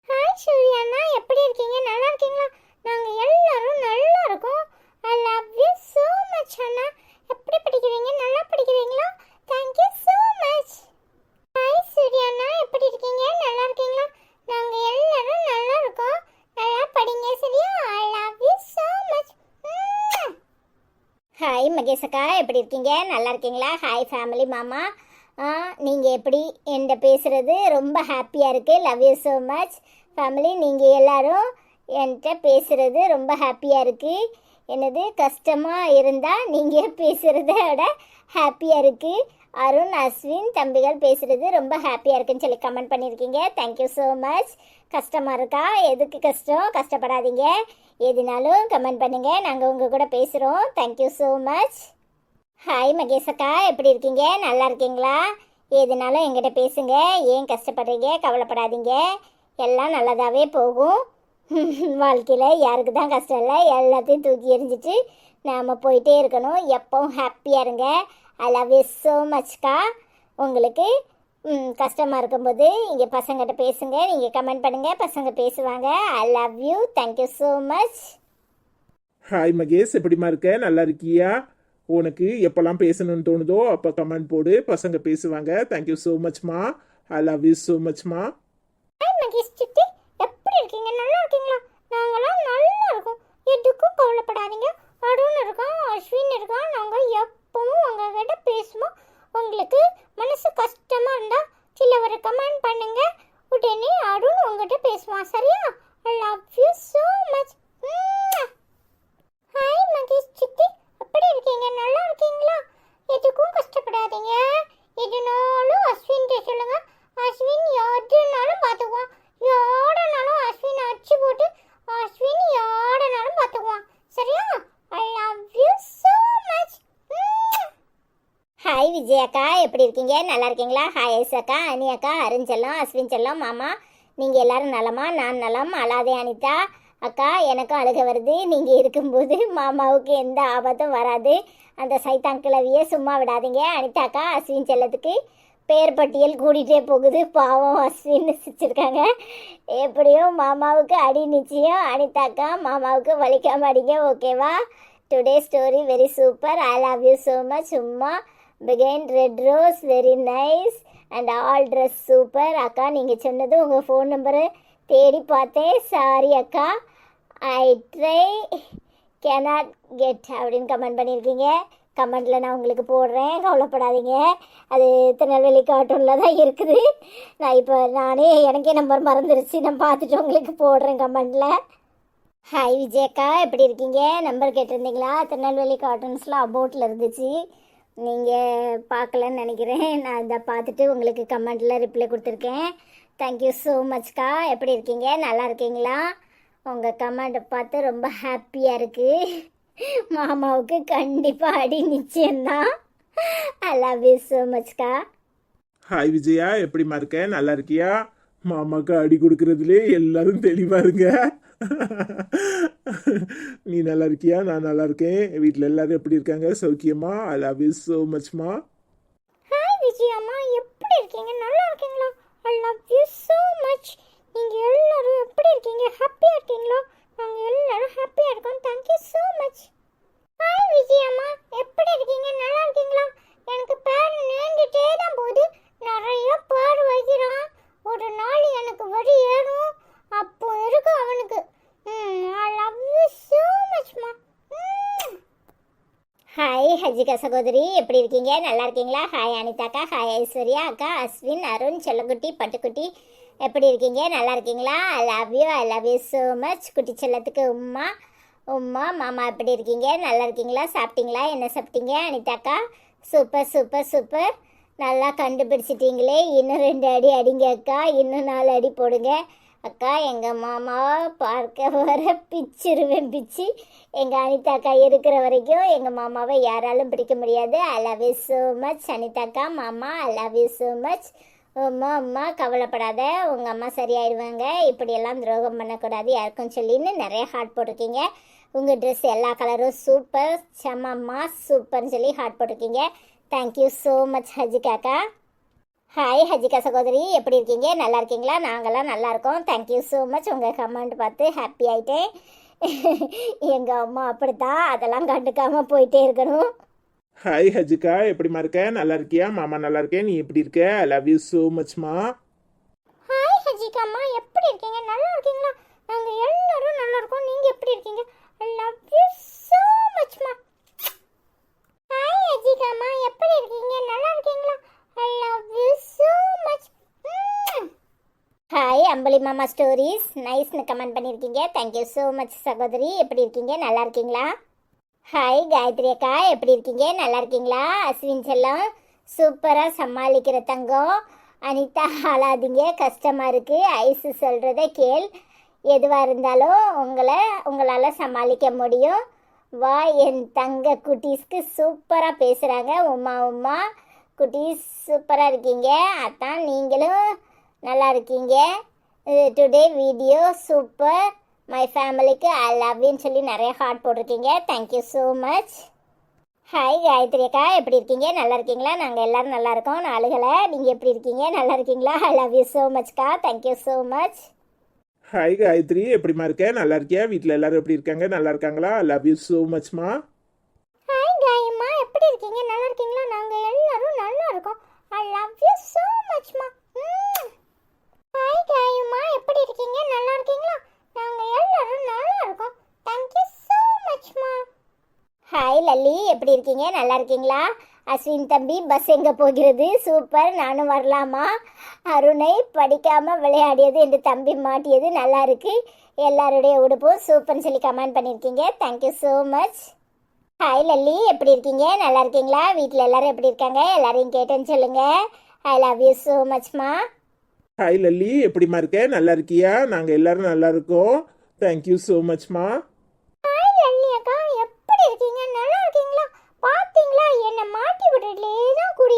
ஹாய் சூர்யாண்ணா, எப்படி இருக்கீங்க? நல்லா இருக்கீங்களா? நாங்கள் எல்லாரும் நல்லா இருக்கோம். I love you so much அண்ணா. எப்படி படிக்கிறீங்க? நல்லா படிக்கிறீங்களா? Thank you so much. ஹாய் சூர்யாண்ணா, எப்படி இருக்கீங்க? நல்லா இருக்கீங்களா? நாங்கள் எல்லாரும் நல்லா இருக்கோம். நல்லா படிங்க சரியா? I love you so much. Hi மகேஷக்கா, எப்படி இருக்கீங்க? நல்லா இருக்கீங்களா? ஹாய் ஃபேமிலி மாமா. நீங்கள் எப்படி என்கிட்ட பேசுகிறது ரொம்ப ஹாப்பியாக இருக்குது. Love you so much family. நீங்கள் எல்லோரும் என்கிட்ட பேசுகிறது ரொம்ப ஹாப்பியாக இருக்குது. என்னது கஷ்டமாக இருந்தால் நீங்கள் பேசுகிறத விட ஹாப்பியாக இருக்குது. அருண் அஸ்வின் தம்பிகள் பேசுகிறது ரொம்ப ஹாப்பியாக இருக்குன்னு சொல்லி கமெண்ட் பண்ணியிருக்கீங்க. Thank you so much. கஷ்டமாக இருக்கா? எதுக்கு கஷ்டம்? கஷ்டப்படாதீங்க. எதுனாலும் கமெண்ட் பண்ணுங்கள், நாங்கள் உங்கள் கூட பேசுகிறோம். Thank you so much. ஹாய் மகேஷக்கா, எப்படி இருக்கீங்க? நல்லா இருக்கீங்களா? எதுனாலும் எங்கிட்ட பேசுங்க. ஏன் கஷ்டப்படுறீங்க? கவலைப்படாதீங்க, எல்லாம் நல்லதாகவே போகும். வாழ்க்கையில் யாருக்கு தான் கஷ்டம் இல்லை. எல்லாத்தையும் தூக்கி எறிஞ்சிட்டு நாம் போயிட்டே இருக்கணும். எப்பவும் ஹாப்பியாக இருங்க. ஐ லவ் யூ ஸோ மச்க்கா. உங்களுக்கு கஷ்டமாக இருக்கும்போது இங்கே பசங்கிட்ட பேசுங்க, நீங்கள் கமெண்ட் பண்ணுங்கள், பசங்க பேசுவாங்க. ஐ love you. Thank you so much. Hi Mahesh, எப்படிமா இருக்க? நல்லா இருக்கியா? உனக்கு எப்போல்லாம் பேசணும்னு தோணுதோ அப்போ கமெண்ட் போடு, பசங்க பேசுவாங்க. தேங்க்யூ ஸோ மச்மா. ஐ லவ் யூ ஸோ மச்மா. ஹாய் மகேஷ் சிட்டி, எப்படி இருக்கீங்க? நல்லா இருக்கீங்களா? நாங்களாம் நல்லா இருக்கோம். எதுக்கும் கவலைப்படாதீங்க. அருண் இருக்கான், அஸ்வின் இருக்கான். நாங்கள் எப்பவும் உங்ககிட்ட பேசுவோம். உங்களுக்கு மனசு கஷ்டமாக இருந்தால் சில ஒரு கமெண்ட் பண்ணுங்க, உடனே அருண் உங்ககிட்ட பேசுவான் சரியா? I love you so much. Hi Mahesh Chitti, எப்படி இருக்கீங்க? நல்லா இருக்கீங்களா? எதுக்கும் கஷ்டப்படாதீங்க. எதுனாலும் அஸ்வின் சொல்லுங்க. அஸ்வின் எதுனாலும் விஜய் அக்கா, எப்படி இருக்கீங்க? நல்லா இருக்கீங்களா? ஹாய் ஐஸ் அக்கா, அனி அக்கா, அருண் செல்லம், அஸ்வின் செல்லம், மாமா, நீங்கள் எல்லாரும் நலமா? நான் நலம். அழாதே அனிதா அக்கா, எனக்கும் அழுக வருது. நீங்கள் இருக்கும்போது மாமாவுக்கு எந்த ஆபத்தும் வராது. அந்த சைத்தான் கிழவியை சும்மா விடாதீங்க. அனிதா அக்கா, அஸ்வின் செல்லத்துக்கு பேர் பட்டியல் கூடிட்டே போகுது. பாவம் அஸ்வின் சிரிச்சிருக்காங்க. எப்படியோ மாமாவுக்கு அடி நிச்சயம். அனிதா அக்கா, மாமாவுக்கு வலிக்காம அடிங்க, ஓகேவா? Today story very super. I love you so much. சும்மா பிகைன் red rose very nice and all dress super. அக்கா, நீங்கள் சொன்னது உங்கள் ஃபோன் நம்பரை தேடி பார்த்தேன். சாரி அக்கா, ஐ ட்ரை கேனாட் கெட் அப்படின்னு கமெண்ட் பண்ணியிருக்கீங்க. கமெண்டில் நான் உங்களுக்கு போடுறேன், கவலைப்படாதீங்க. அது திருநெல்வேலி கார்ட்டூனில் தான் இருக்குது. நான் இப்போ எனக்கே நம்பர் மறந்துருச்சு. நான் பார்த்துட்டு உங்களுக்கு போடுறேன் கமெண்டில். ஹாய் விஜயக்கா, எப்படி இருக்கீங்க? நம்பர் கேட்டிருந்தீங்களா? திருநெல்வேலி கார்ட்டூன்ஸில் அபவுட்டில் இருந்துச்சு, நீங்கள் பார்க்கலன்னு நினைக்கிறேன். நான் இதை பார்த்துட்டு உங்களுக்கு கமெண்டில் ரிப்ளை கொடுத்துருக்கேன். தேங்க்யூ ஸோ மச்க்கா. எப்படி இருக்கீங்க? நல்லா இருக்கீங்களா? உங்கள் கமெண்ட்டை பார்த்து ரொம்ப ஹாப்பியாக இருக்குது. மாமாவுக்கு கண்டிப்பாக அடி நிச்சயம்தான். ஐ லவ் யூ ஸோ மச்க்கா. ஹாய் விஜயா, எப்படிமா இருக்க? நல்லா இருக்கியா? மாமாக்கு அடி கொடுக்கறதுலே எல்லாரும் தெளிவா இருங்க. நீ நல்லா இருக்கியா? நான் நல்லா இருக்கேன். வீட்டில் எல்லாரும் எப்படி இருக்காங்க? சௌக்கியமா? ஐ லவ் யூ ஸோ மச்மா. ஹாய் விஜயம்மா, எப்படி இருக்கீங்க? நல்லா இருக்கீங்களா? I love you so much. நீங்கள் எல்லாரும் எப்படி இருக்கீங்க? ஹாப்பியாக இருக்கீங்களா? நாங்கள் எல்லாரும் ஹாப்பியாக இருக்கோம். Thank you so much. ஹாய் விஜயம்மா, எப்படி இருக்கீங்க? நல்லா இருக்கீங்களா? எனக்கு பேர் நேர்ந்துட்டே தான் போகுது. நிறைய பேர் வைக்கிறான். ஒரு நாள் எனக்கு வரி ஏறும், அப்போ இருக்கு அவனுக்கு. ஐ லவ் யூ ஸோ மச்மா. ஹாய் ஹஜிகா சகோதரி, எப்படி இருக்கீங்க? நல்லா இருக்கீங்களா? ஹாய் அனிதாக்கா, ஹாய் ஐஸ்வர்யா அக்கா, அஸ்வின், அருண், செல்லக்குட்டி, பட்டுக்குட்டி, எப்படி இருக்கீங்க? நல்லா இருக்கீங்களா? I love you so much. குட்டி செல்லத்துக்கு உம்மா. உம்மா, மாமா எப்படி இருக்கீங்க? நல்லா இருக்கீங்களா? சாப்பிட்டீங்களா? என்ன சாப்பிட்டீங்க? அனிதாக்கா, சூப்பர் சூப்பர் சூப்பர். நல்லா கண்டுபிடிச்சிட்டிங்களே. இன்னும் 2 அடி அடிங்க அக்கா, இன்னும் 4 அடி போடுங்க அக்கா. எங்கள் மாமாவை பார்க்க வர பிச்சிருவேன் பிச்சு. எங்கள் அனிதாக்கா இருக்கிற வரைக்கும் எங்கள் மாமாவை யாராலும் பிடிக்க முடியாது. I love you so much அனிதாக்கா, மாமா, I love you so much. அம்மா கவலைப்படாத, உங்கள் அம்மா சரியாயிடுவாங்க. இப்படியெல்லாம் துரோகம் பண்ணக்கூடாது யாருக்கும் சொல்லின்னு நிறைய ஹார்ட் போட்டிருக்கீங்க. உங்கள் ட்ரெஸ் எல்லா கலரும் சூப்பர், செம்மம்மா சூப்பர்னு சொல்லி ஹார்ட் போட்டிருக்கீங்க. தேங்க்யூ ஸோ மச் ஹஜிகாக்கா. ஹாய் ஹஜிகா சகோதரி, எப்படி இருக்கீங்க? நல்லா இருக்கீங்களா? நாங்கள்லாம் நல்லா இருக்கோம். Thank you so much. உங்கள் கமெண்ட் பார்த்து ஹாப்பி ஆகிட்டேன். எங்கள் அம்மா அப்படித்தான், அதெல்லாம் கண்டுக்காமல் போயிட்டே இருக்கணும். ஹாய் ஹஜிகா, எப்படிமா இருக்க? நல்லா இருக்கியா? மாமா நல்லா இருக்கேன். நீ எப்படி இருக்க? ஐ லவ் யூ ஸோ மச்மா. ஹாய் ஹஜிகாம்மா, எப்படி இருக்கீங்க? நல்லா இருக்கீங்களா? நாங்கள் எல்லாரும் நல்லா இருக்கோம். நீங்கள் எப்படி இருக்கீங்க? ஐ லவ் யூ ஸோ மச்மா. ஹாய் ஹஜிகாம்மா, எப்படி இருக்கீங்க? நல்லா இருக்கீங்களா? I love you so much. Hi Ambali மாமா ஸ்டோரிஸ், நைஸ்னு கமெண்ட் பண்ணியிருக்கீங்க. தேங்க்யூ ஸோ மச் சகோதரி. எப்படி இருக்கீங்க? நல்லா இருக்கீங்களா? ஹாய் காயத்ரி அக்கா, எப்படி இருக்கீங்க? நல்லா இருக்கீங்களா? அஸ்வின் செல்லம், சூப்பராக சமாளிக்கிற தங்கம். அனிதா, ஆளாதீங்க, கஷ்டமாக இருக்குது. ஐஸு சொல்கிறத கேள். எதுவாக இருந்தாலும் உங்களால் சமாளிக்க முடியும். வா, என் தங்க குட்டீஸ்க்கு சூப்பராக பேசுகிறாங்க. உமா குட்டீஸ் சூப்பராக இருக்கீங்க. அதான் நீங்களும் நல்லா இருக்கீங்க. Today video super. மை ஃபேமிலிக்கு ஐ லவ்யூன்னு சொல்லி நிறைய ஹார்ட் போட்டிருக்கீங்க. Thank you so much. Hi Gayathri அக்கா, எப்படி இருக்கீங்க? நல்லா இருக்கீங்களா? நாங்கள் எல்லோரும் நல்லா இருக்கோம். நான் அழுகலை. நீங்கள் எப்படி இருக்கீங்க? நல்லா இருக்கீங்களா? ஐ லவ் யூ ஸோ மச்க்கா. Thank you so much. Hi Gayathri, எப்படிமா இருக்க? நல்லா இருக்கியா? வீட்டில் எல்லாரும் எப்படி இருக்காங்க? நல்லா இருக்காங்களா? ஐ லவ் யூ ஸோ மச்மா. ஹாய் காயம்மா, எப்படி இருக்கீங்க? நல்லா இருக்கீங்களா? நாங்கள் எல்லாரும் நல்லா இருக்கோம். ஐ லவ் யூ ஸோ மச்மா. ஹாய் காயம்மா, எப்படி இருக்கீங்க? நல்லா இருக்கீங்களா? நாங்கள் எல்லாரும் நல்லா இருக்கோம். தேங்க்யூ ஸோ மச்மா. ஹாய் லல்லி, எப்படி இருக்கீங்க? நல்லா இருக்கீங்களா? அஸ்வின் தம்பி, பஸ் எங்கே போகிறது? சூப்பர், நானும் வரலாமா? அருணை, படிக்காமல் விளையாடியது என்று தம்பி மாட்டியது நல்லா இருக்கு. எல்லாருடைய உடுப்பும் சூப்பர்னு சொல்லி கமெண்ட் பண்ணியிருக்கீங்க. Thank you so much. Hi Lalli, எப்படி இருக்கீங்க? நல்லா இருக்கீங்களா? வீட்டில் எல்லாரும் எப்படி இருக்காங்க? எல்லாரையும் கேட்டேன்னு சொல்லுங்கள். ஐ லவ் யூ ஸோ மச்மா. ஹாய் லல்லி, எப்படிமா இருக்க? நல்லா இருக்கியா? நாங்கள் எல்லாரும் நல்லா இருக்கோம். தேங்க்யூ ஸோ மச்மா. ஹாய் லல்லி அக்கா, எப்படி இருக்கீங்க? நல்லா இருக்கீங்களா? பார்த்தீங்களா, என்னை மாட்டி விட்டுட்டே தான் கூடி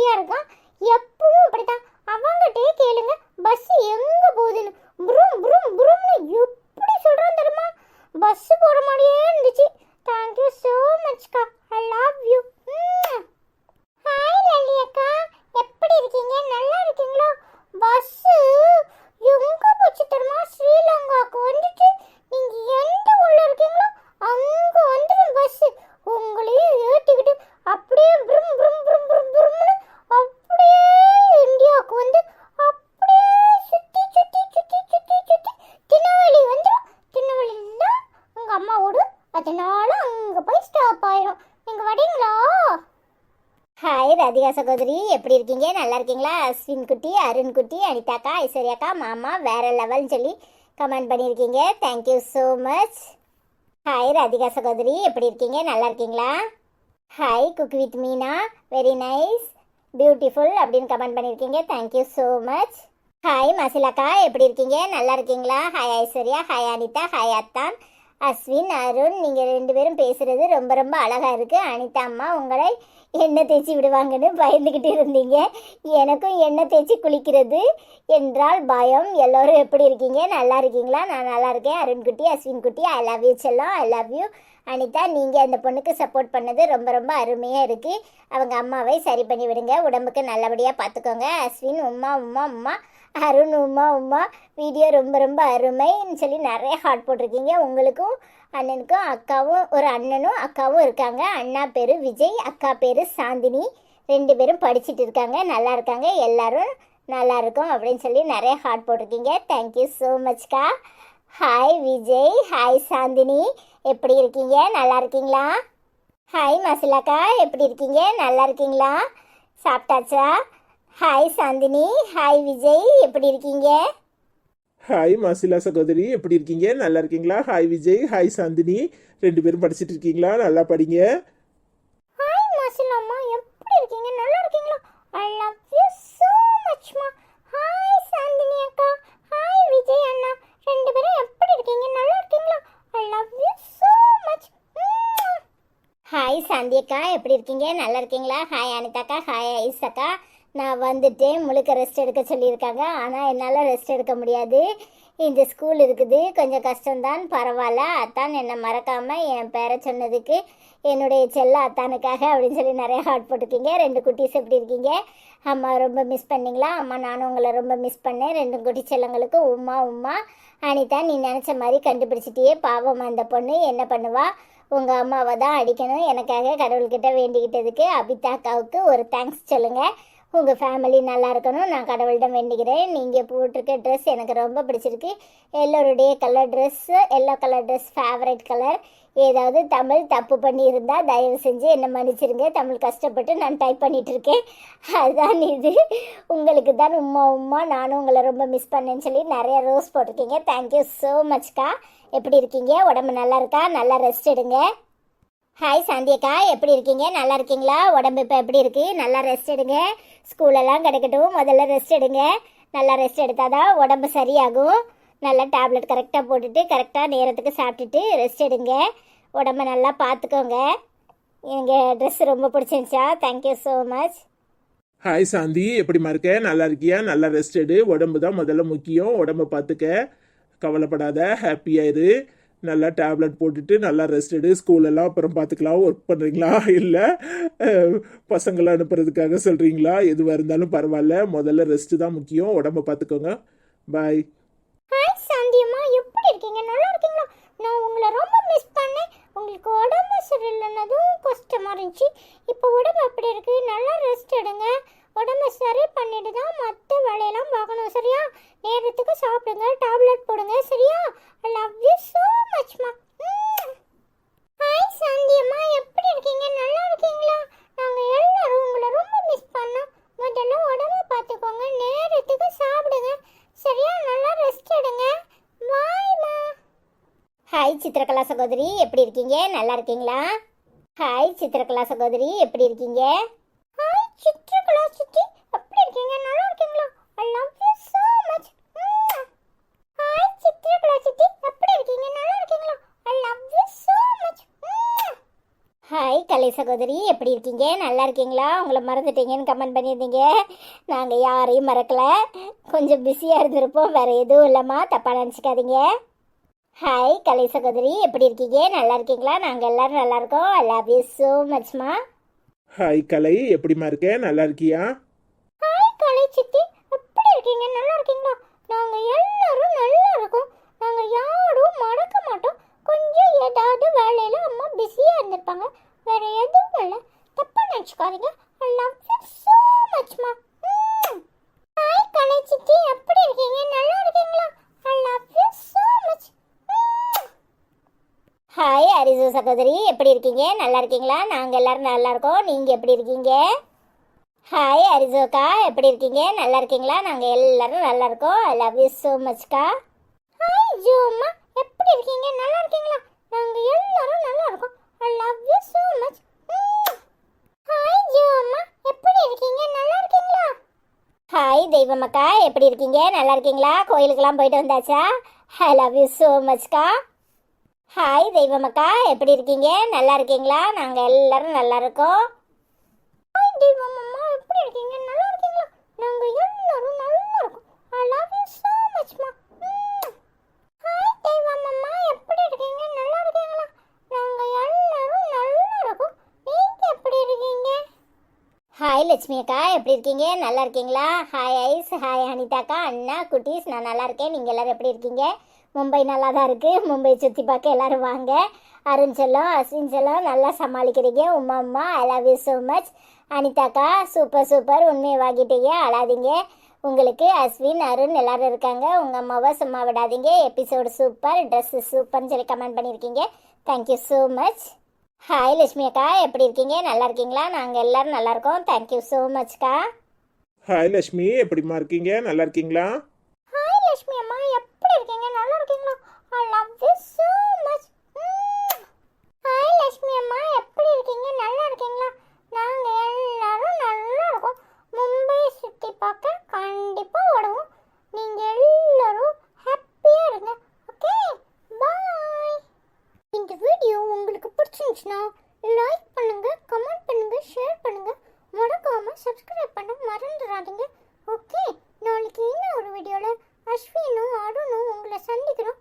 அங்க போய் ஸ்டாப் ஆயிரும். நீங்க வரீங்களா? ஹாய் ராதிகா சகோதரி, எப்படி இருக்கீங்க? நல்லா இருக்கீங்களா? அஸ்வின் குட்டி, அருண் குட்டி, அனிதாக்கா, ஐஸ்வர்யாக்கா, மாமா வேற லெவல்னு சொல்லி கமெண்ட் பண்ணியிருக்கீங்க. Thank you so much. Hi Radhika சகோதரி, எப்படி இருக்கீங்க? நல்லா இருக்கீங்களா? Hi cook with Meena, very nice, beautiful அப்படின்னு கமெண்ட் பண்ணியிருக்கீங்க. Thank you so much. ஹாய் மசிலாக்கா, எப்படி இருக்கீங்க? நல்லா இருக்கீங்களா? Hi Aishwarya, hi Anitha, hi அத்தான், அஸ்வின், அருண், நீங்கள் 2 பேரும் பேசுகிறது ரொம்ப ரொம்ப அழகாக இருக்குது. அனிதா அம்மா உங்களை எண்ணெய் தேய்ச்சி விடுவாங்கன்னு பயந்துக்கிட்டு இருந்தீங்க. எனக்கும் எண்ணெய் தேய்ச்சி குளிக்கிறது என்றால் பயம். எல்லோரும் எப்படி இருக்கீங்க? நல்லா இருக்கீங்களா? நான் நல்லா இருக்கேன். அருண் குட்டி, அஸ்வின் குட்டி, ஐ லவ் யூ செல்லம், ஐ லவ் யூ. அனிதா, நீங்கள் அந்த பொண்ணுக்கு சப்போர்ட் பண்ணது ரொம்ப ரொம்ப அருமையாக இருக்குது. அவங்க அம்மாவை சரி பண்ணி விடுங்க, உடம்புக்கு நல்லபடியாக பார்த்துக்கோங்க. அஸ்வின் உம்மா உம்மா உம்மா, அருண் உம்மா உம்மா, வீடியோ ரொம்ப ரொம்ப அருமைன்னு சொல்லி நிறைய ஹார்ட் போட்டிருக்கீங்க. உங்களுக்கும் அண்ணனுக்கும் அக்காவும், ஒரு அண்ணனும் அக்காவும் இருக்காங்க. அண்ணா பேர் விஜய், அக்கா பேர் சாந்தினி. 2 பேரும் படிச்சுட்டு இருக்காங்க, நல்லா இருக்காங்க. எல்லாரும் நல்லா இருக்கும் அப்படின்னு சொல்லி நிறைய ஹார்ட் போட்டிருக்கீங்க. தேங்க்யூ ஸோ மச்க்கா. ஹாய் விஜய், ஹாய் சாந்தினி, எப்படி இருக்கீங்க? நல்லா இருக்கீங்களா? ஹாய் மசிலாக்கா, எப்படி இருக்கீங்க? நல்லா இருக்கீங்களா? சாப்பிட்டாச்சா? ஹாய் சாந்தினி, ஹாய் விஜய், எப்படி இருக்கீங்க? ஹாய் மாசிலா சகோதரி, எப்படி இருக்கீங்க? நல்லா இருக்கீங்களா? ஹாய் விஜய், ஹாய் சாந்தினி, 2 பேரும் படிச்சுட்டு இருக்கீங்களா? நல்லா படிங்க. ஹாய் மசிலாம்மா, எப்படி இருக்கீங்க? நல்லா இருக்கீங்களா? I love you so much மா. ஹாய் சாந்தினி அக்கா, ஹாய் விஜய் அண்ணா, 2 பேரும் எப்படி இருக்கீங்க? நல்லா இருக்கீங்களா? I love you so much. Hi Shanthi அக்கா, எப்படி இருக்கீங்க? நல்லா இருக்கீங்களா? ஹாய் அனிதாக்கா, ஹாய் ஐசக்கா. நான் வந்துட்டேன், முழுக்க ரெஸ்ட் எடுக்க சொல்லியிருக்காங்க. ஆனால் என்னால் ரெஸ்ட் எடுக்க முடியாது, இந்த ஸ்கூல் இருக்குது, கொஞ்சம் கஷ்டம்தான், பரவாயில்ல. அத்தான் என்னை மறக்காமல் என் பேரை சொன்னதுக்கு என்னுடைய செல்ல அத்தானுக்காக அப்படின்னு சொல்லி நிறைய ஹார்ட் போட்டிருக்கீங்க. 2 குட்டீஸ் எப்படி இருக்கீங்க? அம்மா ரொம்ப மிஸ் பண்ணீங்களா? அம்மா நானும் உங்களை ரொம்ப மிஸ் பண்ணேன். 2 குட்டி செல்லங்களுக்கு உம்மா உம்மா. அனிதா, நீ நினச்ச மாதிரி கண்டுபிடிச்சிட்டியே, பாவம் அந்த பொண்ணு என்ன பண்ணுவா? உங்கள் அம்மாவை தான் அடிக்கணும். எனக்காக கடவுள்கிட்ட வேண்டிக்கிட்டதுக்கு அபிதா அக்காவுக்கு ஒரு தேங்க்ஸ் சொல்லுங்கள். உங்கள் ஃபேமிலி நல்லா இருக்கணும், நான் கடவுள்கிட்ட வேண்டிக்கிறேன். நீங்கள் போட்டிருக்க ட்ரெஸ் எனக்கு ரொம்ப பிடிச்சிருக்கு. எல்லோருடைய colour dress, yellow colour dress favourite colour. ஏதாவது தமிழ் தப்பு பண்ணியிருந்தால் தயவு செஞ்சு என்னை மன்னிச்சிருங்க. தமிழ் கஷ்டப்பட்டு நான் டைப் பண்ணிகிட்ருக்கேன், அதுதான் இது. உங்களுக்கு தான் உம்மா உம்மா, நானும் உங்களை ரொம்ப மிஸ் பண்ணேன்னு சொல்லி நிறைய ரோஸ் போட்டிருக்கீங்க. தேங்க்யூ ஸோ மச்க்கா. எப்படி இருக்கீங்க? உடம்பு நல்லா இருக்கா? நல்லா ரெஸ்ட் எடுங்க. ஹாய் சாந்தியக்கா, எப்படி இருக்கீங்க? நல்லா இருக்கீங்களா? உடம்பு இப்போ எப்படி இருக்குது? நல்லா ரெஸ்ட் எடுங்க. ஸ்கூலெல்லாம் கிடைக்கட்டும், முதல்ல ரெஸ்ட் எடுங்க. நல்லா ரெஸ்ட் எடுத்தால் தான் உடம்பு சரியாகும். நல்லா டேப்லெட் கரெக்டாக போட்டுட்டு கரெக்டாக நேரத்துக்கு சாப்பிட்டுட்டு ரெஸ்ட் எடுங்க. உடம்பை நல்லா பார்த்துக்கோங்க. எங்கள் ட்ரெஸ் ரொம்ப பிடிச்சிருந்துச்சா? Thank you so much. Hi Shanthi, எப்படிமா இருக்க? நல்லா இருக்கியா? நல்லா ரெஸ்ட் எடு. உடம்பு தான் முதல்ல முக்கியம், உடம்பை பார்த்துக்க, கவலைப்படாத, ஹாப்பியாயிரு. நல்லா டேப்லெட் போட்டுட்டு நல்லா ரெஸ்ட் எடு. ஸ்கூலெல்லாம் அப்புறம் பார்த்துக்கலாம். ஒர்க் பண்ணுறீங்களா இல்லை பசங்களை அனுப்புறதுக்காக சொல்கிறீங்களா? எதுவாக இருந்தாலும் பரவாயில்ல, முதல்ல ரெஸ்ட்டு தான் முக்கியம். உடம்பை பார்த்துக்கோங்க. பாய். ஹாய் சாந்தியம்மா, எப்படி இருக்கீங்க? நல்லா இருக்கீங்களா? நான் உங்களை ரொம்ப மிஸ் பண்ணேன். உங்களுக்கு உடம்பு சரியில்லைன்னதும் கஷ்டமாக இருந்துச்சு. இப்போ உடம்பு எப்படி இருக்குது? நல்லா ரெஸ்ட் எடுங்க. உடம்பு சரி பண்ணிட்டு தான் மற்ற வேலையெல்லாம் பார்க்கணும், சரியா? நேரத்துக்கு சாப்பிடுங்க, டேப்லெட் போடுங்க, சரியா? ஐ லவ் யூ ஸோ மச்மா. ஹாய் சாந்தியம்மா, எப்படி இருக்கீங்க? நல்லா இருக்கீங்களா? நாங்கள் எல்லாரும் உங்களை ரொம்ப மிஸ் பண்ணோம். முதல்ல உடம்பை பார்த்துக்கோங்க, நேரத்துக்கு சாப்பிடுங்க, சரியா? நல்லா ரெஸ்ட் எடுங்க. பாய்மா. ஹாய் சித்திரகலா சகோதரி, எப்படி இருக்கீங்க? நல்லா இருக்கீங்களா? ஹாய் சித்திரகலா சகோதரி, எப்படி இருக்கீங்க? ஹாய் சித்ரகலா சித்தி, எப்படி இருக்கீங்க? நல்லா இருக்கீங்களா? I love you so much. Hi Chitrakala சித்தி, எப்படி இருக்கீங்க? நல்லா இருக்கீங்களா? I love you so much. Hi Kalai சகோதரி, எப்படி இருக்கீங்க? நல்லா இருக்கீங்களா? உங்களை மறந்துட்டீங்கன்னு கமெண்ட் பண்ணியிருந்தீங்க. நாங்கள் யாரையும் மறக்கலை, கொஞ்சம் பிஸியாக இருந்திருப்போம், வேறு எதுவும் இல்லைம்மா, தப்பாக நினச்சிக்காதீங்க. ஹாய் கலை சகோதரி, எப்படி இருக்கீங்க? நல்லா இருக்கீங்களா? நாங்கள் எல்லோரும் நல்லா இருக்கோம். ஐ லவ் யூ ஸோ மச்மா. ஹாய் கலை, எப்படிமா இருக்க? நல்லா இருக்கியா? ஹாய் கலை சித்தி, எப்படி இருக்கீங்க? நல்லா இருக்கீங்களா? நாங்க எல்லாரும் நல்லா இருக்கோம். நாங்க யாரும் மறக்க மாட்டோம். கொஞ்சம் ஏதாவது வேலையில அம்மா பிஸியா இருந்திருப்பாங்க, வேற எதுவும் இல்லை, தப்பா நினைச்சுக்காதீங்க. I love you so much மா. ஹாய் கலை சித்தி, எப்படி இருக்கீங்க? நல்லா இருக்கீங்களா? I love you so much. Hi Arisu சகோதரி, எப்படி இருக்கீங்க? நல்லா இருக்கீங்களா? நாங்கள் எல்லாரும் நல்லா இருக்கோம். நீங்கள் எப்படி இருக்கீங்க? ஹாய் அரிசோக்கா, எப்படி இருக்கீங்க? நல்லா இருக்கீங்களா? நாங்கள் எல்லாரும் நல்லா இருக்கோம். ஐ லவ் யூ ஸோ மச்க்கா. ஹாய் ஜோம்மா, எப்படி இருக்கீங்க? நல்லா இருக்கீங்களா? நாங்கள் எல்லாரும் நல்லா இருக்கோம். I love you so much. Hi ஜோம்மா, எப்படி இருக்கீங்க? நல்லா இருக்கீங்களா? ஹாய் தெய்வமக்கா, எப்படி இருக்கீங்க? நல்லா இருக்கீங்களா? கோயிலுக்கெல்லாம் போயிட்டு வந்தாச்சா? ஐ லவ் யூ ஸோ மச்க்கா. ஹாய் தெய்வமக்கா, எப்படி இருக்கீங்க? நல்லா இருக்கீங்களா? நாங்கள் எல்லாரும் நல்லா இருக்கோம். ஹாய் தெய்வமம்மா, எப்படி இருக்கீங்க? நல்லா இருக்கீங்களா? நாங்கள் எல்லாரும் நல்லா இருக்கோம். ஐ லவ் யூ ஸோ மச்மா. ஹாய் தெய்வமம்மா, எப்படி இருக்கீங்க? நல்லா இருக்கீங்களா? நாங்கள் எல்லாரும் நல்லா இருக்கோம். நீங்கள் எப்படி இருக்கீங்க? ஹாய் லட்சுமி அக்கா, எப்படி இருக்கீங்க? நல்லா இருக்கீங்களா? ஹாய் ஐஸ், ஹாய் அனிதாக்கா, அண்ணா குட்டீஸ், நான் நல்லா இருக்கேன். நீங்கள் எல்லாரும் எப்படி இருக்கீங்க? மும்பை நல்லா தான் இருக்குது. மும்பை சுற்றி பார்க்க எல்லோரும் வாங்க. அருண் செல்லம், அஸ்வின் செல்லம், நல்லா சமாளிக்கிறீங்க. Uma I love you so much. அனிதாக்கா சூப்பர் சூப்பர், உண்மையை வாங்கிட்டீங்க, அழாதீங்க. உங்களுக்கு அஸ்வின் அருண் எல்லாரும் இருக்காங்க. உங்கள் அம்மாவை சும்மா விடாதீங்க. எபிசோடு சூப்பர், ட்ரெஸ்ஸு சூப்பர்னு சொல்லி கமெண்ட் பண்ணியிருக்கீங்க. Thank you so much. Hi Lakshmi அக்கா, எப்படி இருக்கீங்க? நல்லா இருக்கீங்களா? நாங்கள் எல்லாரும் நல்லா இருக்கோம். தேங்க்யூ ஸோ மச்க்கா. ஹாய் லட்சுமி, எப்படிம்மா இருக்கீங்க? நல்லா இருக்கீங்களா? ஹாய் லட்சுமி அம்மா, எப்படி இருக்கீங்க? நல்லா இருக்கீங்களா? I love you so much. Hi Lakshmi அம்மா, எப்படி இருக்கீங்க? நல்லா இருக்கீங்களா? நாங்கள் எல்லாரும் நல்லா இருக்கோம். மும்பை சுற்றி பார்க்க கண்டிப்பாக வருவோம். நீங்கள் எல்லாரும் ஹாப்பியாக இருங்க. ஓகே, பாய். இந்த வீடியோ உங்களுக்கு பிடிச்சிருந்துச்சுன்னா லைக் பண்ணுங்க, கமெண்ட் பண்ணுங்க, ஷேர் பண்ணுங்க. மறக்காம சப்ஸ்கிரைப் பண்ண மறந்துடாதீங்க. ஓகே, நாளைக்கு இன்னும் ஒரு வீடியோவில் அஸ்வினும் அருணும் உங்களை சந்திக்கிறோம்.